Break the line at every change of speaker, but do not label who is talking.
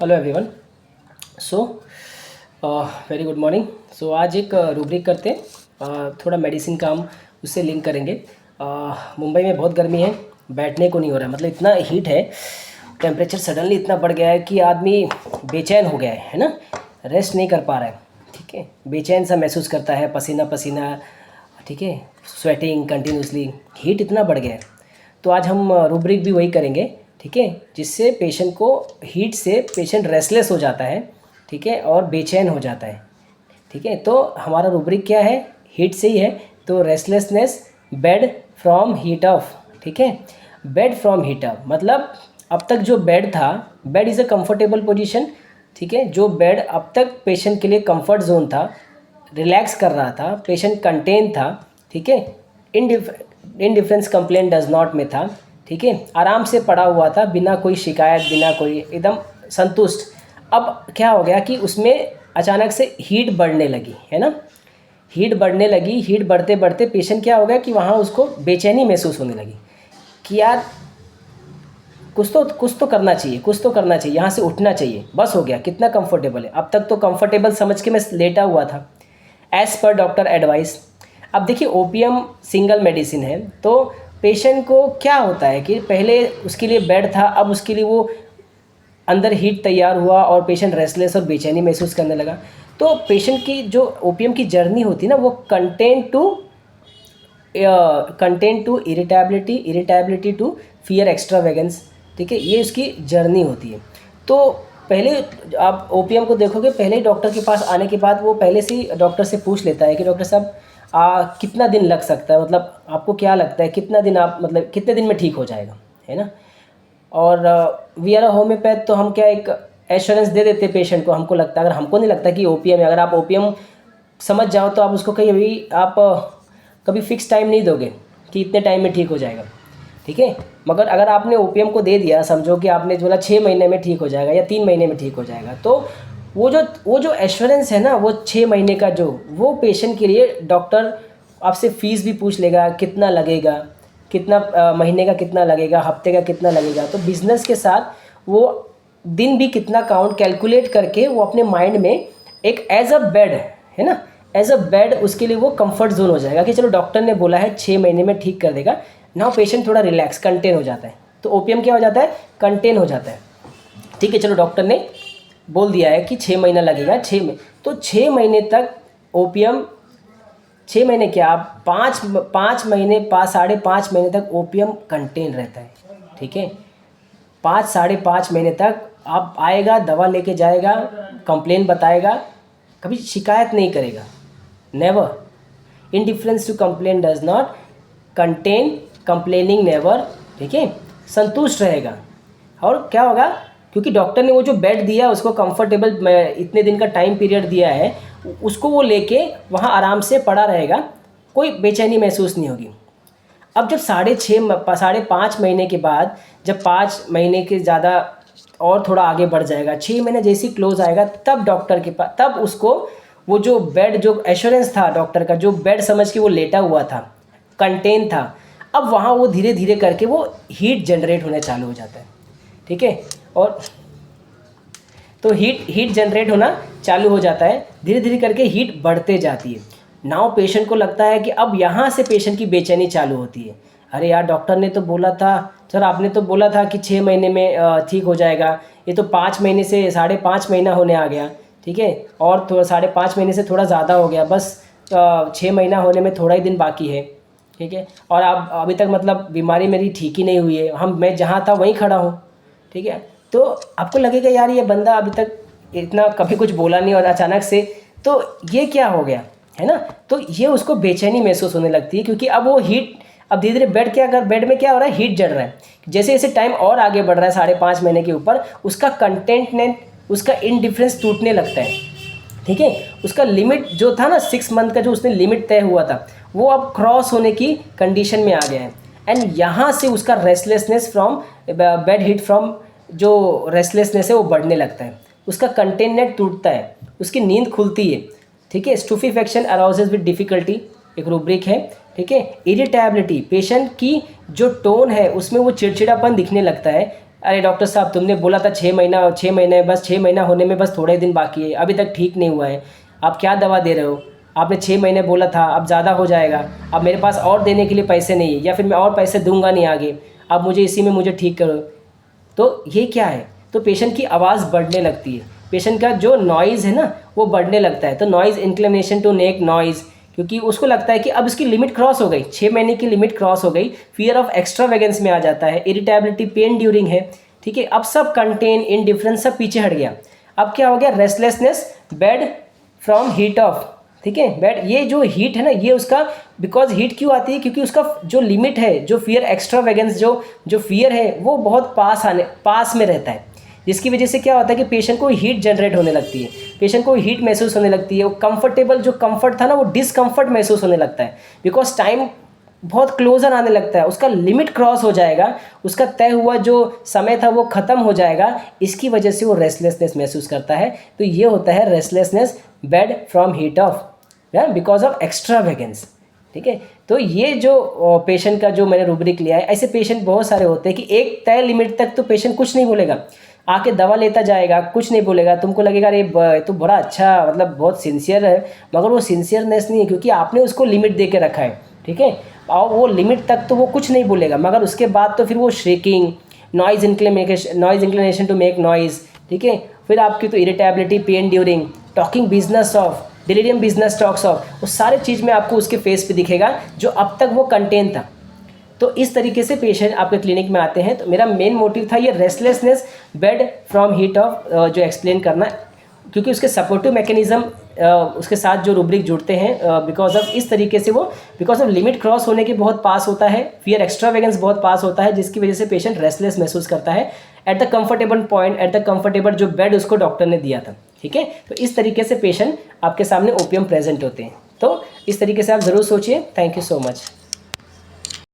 Hello everyone. So very good morning. So आज एक rubric करते हैं, थोड़ा मेडिसिन का हम उससे लिंक करेंगे। मुंबई में बहुत गर्मी है, बैठने को नहीं हो रहा है, मतलब इतना हीट है, टेम्परेचर सडनली इतना बढ़ गया है कि आदमी बेचैन हो गया है ना, रेस्ट नहीं कर पा रहा है। ठीक है, बेचैन सा महसूस करता है, पसीना पसीना, ठीक है, स्वेटिंग कंटिन्यूसली, हीट इतना बढ़ गया है। तो आज हम रूब्रिक भी वही करेंगे, ठीक है, जिससे पेशेंट को हीट से पेशेंट रेस्टलेस हो जाता है, ठीक है, और बेचैन हो जाता है। ठीक है, तो हमारा रूब्रिक क्या है, हीट से ही है। तो restlessness bed from heat of, ठीक है, बेड फ्रॉम हीट ऑफ मतलब अब तक जो बेड था, bed is a comfortable position, ठीक है, जो बेड अब तक पेशेंट के लिए कंफर्ट जोन था, रिलैक्स कर रहा था, पेशेंट कंटेन था, ठीक है, इनडिफरेंस कंप्लेंट डज नॉट में था, ठीक है, आराम से पड़ा हुआ था, बिना कोई शिकायत, बिना कोई, एकदम संतुष्ट। अब क्या हो गया कि उसमें अचानक से हीट बढ़ने लगी, है ना, हीट बढ़ने लगी। हीट बढ़ते बढ़ते पेशेंट क्या हो गया कि वहाँ उसको बेचैनी महसूस होने लगी कि यार कुछ तो करना चाहिए, कुछ तो करना चाहिए, यहाँ से उठना चाहिए, बस हो गया, कितना कंफर्टेबल है। अब तक तो कंफर्टेबल समझ के मैं लेटा हुआ था एज़ पर डॉक्टर एडवाइस। अब देखिए, ओपीएम सिंगल मेडिसिन है, तो पेशेंट को क्या होता है कि पहले उसके लिए बेड था, अब उसके लिए वो अंदर हीट तैयार हुआ और पेशेंट रेस्टलेस और बेचैनी महसूस करने लगा। तो पेशेंट की जो ओपीएम की जर्नी होती है ना, वो content to irritability to fear extravagance, ठीक है, ये उसकी जर्नी होती है। तो पहले आप ओपीएम को देखोगे, पहले ही डॉक्टर के पास आने के बाद वो पहले से ही डॉक्टर से पूछ लेता है कि डॉक्टर साहब कितना दिन लग सकता है, मतलब आपको क्या लगता है कितना दिन, आप मतलब कितने दिन में ठीक हो जाएगा, है ना। और वी आर अ होम्योपैथ, तो हम क्या एक एश्योरेंस दे देते हैं पेशेंट को। हमको लगता है, अगर हमको नहीं लगता कि ओपीएम है, अगर आप ओपीएम समझ जाओ तो आप उसको कहीं भी आप कभी फिक्स टाइम नहीं दोगे कि इतने टाइम में ठीक हो जाएगा, ठीक है। मगर अगर आपने ओपीएम को दे दिया, समझो कि आपने बोला 6 महीने में ठीक हो जाएगा या 3 महीने में ठीक हो जाएगा, तो वो जो एश्योरेंस है ना, वो 6 महीने का, जो वो पेशेंट के लिए डॉक्टर आपसे फ़ीस भी पूछ लेगा, कितना लगेगा, कितना महीने का कितना लगेगा, हफ्ते का कितना लगेगा। तो बिज़नेस के साथ वो दिन भी कितना काउंट कैलकुलेट करके वो अपने माइंड में एक एज अ बेड, है ना, एज अ बेड उसके लिए वो कंफर्ट जोन हो जाएगा कि चलो डॉक्टर ने बोला है 6 महीने में ठीक कर देगा। नाउ पेशेंट थोड़ा रिलैक्स, कंटेन हो जाता है। तो ओपीएम क्या हो जाता है, कंटेन हो जाता है। ठीक है, चलो डॉक्टर ने बोल दिया है कि 6 महीना लगेगा, 6 में तो 6 महीने तक ओपीएम, 6 महीने क्या, आप 5 महीने, 5.5 महीने तक ओपीएम कंटेन रहता है, ठीक है। 5 साढ़े 5 महीने तक आप आएगा, दवा लेके जाएगा, कंप्लेन बताएगा, कभी शिकायत नहीं करेगा, never. Indifference to complain does not contain complaining never, ठीक है, संतुष्ट रहेगा। और क्या होगा, क्योंकि डॉक्टर ने वो जो बेड दिया उसको कंफर्टेबल इतने दिन का टाइम पीरियड दिया है, उसको वो लेके वहाँ आराम से पड़ा रहेगा, कोई बेचैनी महसूस नहीं होगी। अब जब 5.5 महीने के बाद, जब 5 महीने के ज़्यादा और थोड़ा आगे बढ़ जाएगा, 6 महीने जैसे ही क्लोज आएगा, तब डॉक्टर के पास, तब उसको वो जो बेड, जो एश्योरेंस था डॉक्टर का, जो बेड समझ के वो लेटा हुआ था, कंटेन था, अब वहाँ वो धीरे धीरे करके वो हीट जनरेट होना चालू हो जाता है, ठीक है। और तो हीट जनरेट होना चालू हो जाता है, धीरे धीरे करके हीट बढ़ते जाती है। नाउ पेशेंट को लगता है कि अब यहाँ से पेशेंट की बेचैनी चालू होती है। अरे यार, डॉक्टर ने तो बोला था, सर आपने तो बोला था कि 6 महीने में ठीक हो जाएगा, ये तो 5 महीने से 5.5 महीना होने आ गया, ठीक है, और थोड़ा 5.5 महीने से थोड़ा ज़्यादा हो गया, बस 6 महीना होने में थोड़ा ही दिन बाकी है, ठीक है, और आप अभी तक मतलब बीमारी मेरी ठीक ही नहीं हुई है, मैं जहाँ था वहीं खड़ा हूँ, ठीक है। तो आपको लगेगा यार, ये बंदा अभी तक इतना कभी कुछ बोला नहीं और अचानक से, तो ये क्या हो गया, है ना। तो ये उसको बेचैनी महसूस होने लगती है, क्योंकि अब वो हीट, अब धीरे धीरे बेड में क्या हो रहा है, हीट जल रहा है। जैसे जैसे टाइम और आगे बढ़ रहा है 5.5 महीने के ऊपर, उसका कंटेंटनेट, उसका इनडिफरेंस टूटने लगता है, ठीक है। उसका लिमिट जो था ना 6 मंथ का, जो उसने लिमिट तय हुआ था, वो अब क्रॉस होने की कंडीशन में आ गया है। एंड यहाँ से उसका restlessness from bed heat from, जो रेस्टलेसनेस है वो बढ़ने लगता है, उसका कंटेननेट टूटता है, उसकी नींद खुलती है, ठीक है। स्टूफिफेक्शन अराउजेस विद डिफ़िकल्टी, एक रूब्रिक है, ठीक है। इरिटेबिलिटी, पेशेंट की जो टोन है उसमें वो चिड़चिड़ापन दिखने लगता है, अरे डॉक्टर साहब तुमने बोला था 6 महीने, बस 6 महीना होने में बस थोड़े दिन बाकी है, अभी तक ठीक नहीं हुआ है, आप क्या दवा दे रहे हो, आपने 6 महीने बोला था, अब ज़्यादा हो जाएगा, अब मेरे पास और देने के लिए पैसे नहीं है, या फिर मैं और पैसे दूंगा नहीं आगे, अब मुझे इसी में मुझे ठीक करो। तो ये क्या है, तो पेशेंट की आवाज़ बढ़ने लगती है, पेशेंट का जो नॉइज़ है ना वो बढ़ने लगता है। तो noise inclination to make noise, क्योंकि उसको लगता है कि अब इसकी लिमिट क्रॉस हो गई, 6 महीने की लिमिट क्रॉस हो गई, फियर ऑफ एक्स्ट्रा वेगेंस में आ जाता है, इरिटेबिलिटी, पेन ड्यूरिंग है, ठीक है। अब सब कंटेन इन डिफरेंस सब पीछे हट गया। अब क्या हो गया, restlessness, bed from heat of, ठीक है। बेड, ये जो हीट है ना ये उसका, बिकॉज हीट क्यों आती है, क्योंकि उसका जो लिमिट है, जो फियर एक्स्ट्रा वेगेंस, जो फियर है वो बहुत पास में रहता है, जिसकी वजह से क्या होता है कि पेशेंट को हीट जनरेट होने लगती है, पेशेंट को हीट महसूस होने लगती है, वो कंफर्टेबल जो कंफर्ट था ना वो डिसकंफर्ट महसूस होने लगता है, बिकॉज टाइम बहुत क्लोजर आने लगता है, उसका लिमिट क्रॉस हो जाएगा, उसका तय हुआ जो समय था वो ख़त्म हो जाएगा, इसकी वजह से वो रेस्टलेसनेस महसूस करता है। तो ये होता है restlessness bed from heat off, because of extra vegans, ठीक है। तो ये जो पेशेंट का जो मैंने रूब्रिक लिया है, ऐसे पेशेंट बहुत सारे होते हैं कि एक तय लिमिट तक तो पेशेंट कुछ नहीं बोलेगा, आके दवा लेता जाएगा, कुछ नहीं बोलेगा, तुमको लगेगा अरे तो बड़ा अच्छा, मतलब बहुत सिंसियर है, मगर वो सिंसियरनेस नहीं है, क्योंकि आपने उसको लिमिट दे के रखा है, ठीक है। और वो लिमिट तक तो वो कुछ नहीं बोलेगा, मगर उसके बाद तो फिर वो shrieking, noise inclination to make noise, ठीक है। फिर आपकी तो irritability, pain during, talking business of, delirium business talks of, वो सारे चीज़ में आपको उसके फेस पे दिखेगा जो अब तक वो कंटेन था। तो इस तरीके से पेशेंट आपके क्लिनिक में आते हैं। तो मेरा मेन मोटिव था ये restlessness bed from heat of जो एक्सप्लेन करना, क्योंकि उसके सपोर्टिव मैकेनिज्म उसके साथ जो रूब्रिक जुड़ते हैं, बिकॉज ऑफ इस तरीके से वो, बिकॉज ऑफ लिमिट क्रॉस होने के बहुत पास होता है, फियर एक्स्ट्रा वेगेंस बहुत पास होता है, जिसकी वजह से पेशेंट रेस्टलेस महसूस करता है at the comfortable point, at the comfortable जो बेड उसको डॉक्टर ने दिया था, ठीक है। तो इस तरीके से पेशेंट आपके सामने ओपीएम प्रेजेंट होते हैं। तो इस तरीके से आप ज़रूर सोचिए। Thank you so much.